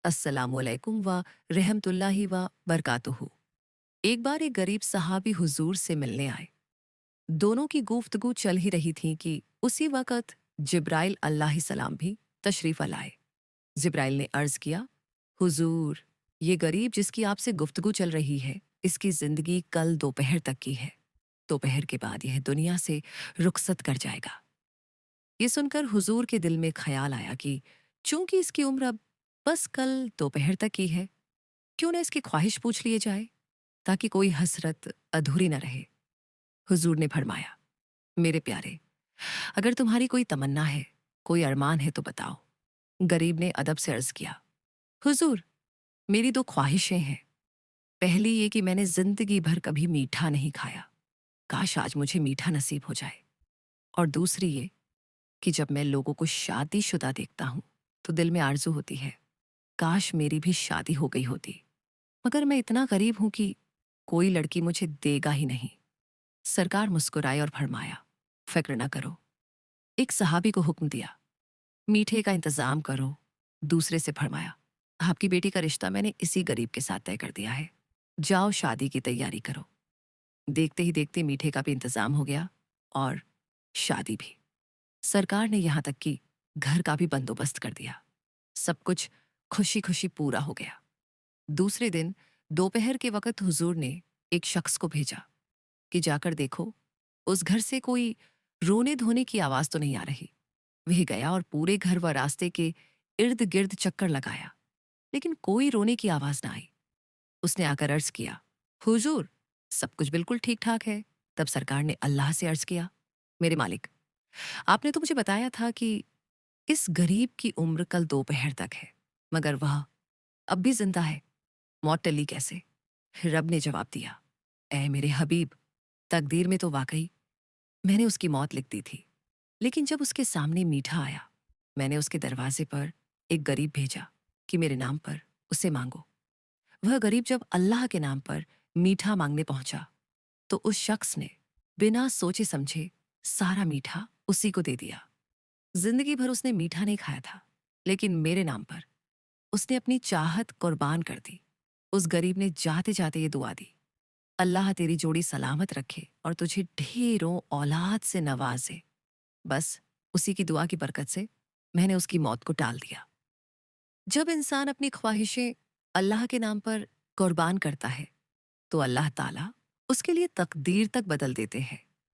अस्सलामुअलैकुम व रहमतुल्लाहि व बरकातुहू। एक बार एक गरीब सहाबी हुजूर से मिलने आए। दोनों की गुफ्तगू चल ही रही थी कि उसी वक़्त जिब्राइल अलैहिस्सलाम भी तशरीफ़ लाए। जिब्राइल ने अर्ज़ किया, हुजूर, ये गरीब जिसकी आपसे गुफ्तगू चल रही है, इसकी ज़िंदगी कल दोपहर तक की है। दोपहर के बाद यह दुनिया से रुखसत कर जाएगा। ये सुनकर हुजूर के दिल में ख्याल आया कि चूंकि इसकी उम्र अब बस कल दोपहर तक की है, क्यों ना इसकी ख्वाहिश पूछ लिए जाए, ताकि कोई हसरत अधूरी न रहे। हुजूर ने फरमाया, मेरे प्यारे, अगर तुम्हारी कोई तमन्ना है, कोई अरमान है तो बताओ। गरीब ने अदब से अर्ज किया, हुजूर, मेरी दो ख्वाहिशें हैं। पहली ये कि मैंने जिंदगी भर कभी मीठा नहीं खाया, काश आज मुझे मीठा नसीब हो जाए। और दूसरी ये कि जब मैं लोगों को शादीशुदा देखता हूं तो दिल में आरजू होती है, काश मेरी भी शादी हो गई होती, मगर मैं इतना गरीब हूं कि कोई लड़की मुझे देगा ही नहीं। सरकार मुस्कुराए और फरमाया, फिक्र ना करो। एक सहाबी को हुक्म दिया, मीठे का इंतजाम करो। दूसरे से फरमाया, आपकी बेटी का रिश्ता मैंने इसी गरीब के साथ तय कर दिया है, जाओ शादी की तैयारी करो। देखते ही देखते मीठे का भी इंतजाम हो गया और शादी भी। सरकार ने यहां तक कि घर का भी बंदोबस्त कर दिया। सब कुछ खुशी खुशी पूरा हो गया। दूसरे दिन दोपहर के वक्त हुजूर ने एक शख्स को भेजा कि जाकर देखो, उस घर से कोई रोने धोने की आवाज तो नहीं आ रही। वह गया और पूरे घर व रास्ते के इर्द गिर्द चक्कर लगाया, लेकिन कोई रोने की आवाज ना आई। उसने आकर अर्ज किया, हुजूर, सब कुछ बिल्कुल ठीक ठाक है। तब सरकार ने अल्लाह से अर्ज किया, मेरे मालिक, आपने तो मुझे बताया था कि इस गरीब की उम्र कल दोपहर तक है, मगर वह अब भी जिंदा है, मौत टली कैसे? रब ने जवाब दिया, ऐ मेरे हबीब, तकदीर में तो वाकई मैंने उसकी मौत लिख दी थी, लेकिन जब उसके सामने मीठा आया, मैंने उसके दरवाजे पर एक गरीब भेजा कि मेरे नाम पर उसे मांगो। वह गरीब जब अल्लाह के नाम पर मीठा मांगने पहुंचा, तो उस शख्स ने बिना सोचे समझे सारा मीठा उसी को दे दिया। जिंदगी भर उसने मीठा नहीं खाया था, लेकिन मेरे नाम पर उसने अपनी चाहत कुर्बान कर दी। उस गरीब ने जाते जाते ये दुआ दी, अल्लाह तेरी जोड़ी सलामत रखे और तुझे ढेरों औलाद से नवाजे। बस उसी की दुआ की बरकत से मैंने उसकी मौत को टाल दिया। जब इंसान अपनी ख्वाहिशें अल्लाह के नाम पर कुर्बान करता है, तो अल्लाह ताला उसके लिए तकदीर तक बदल देते हैं।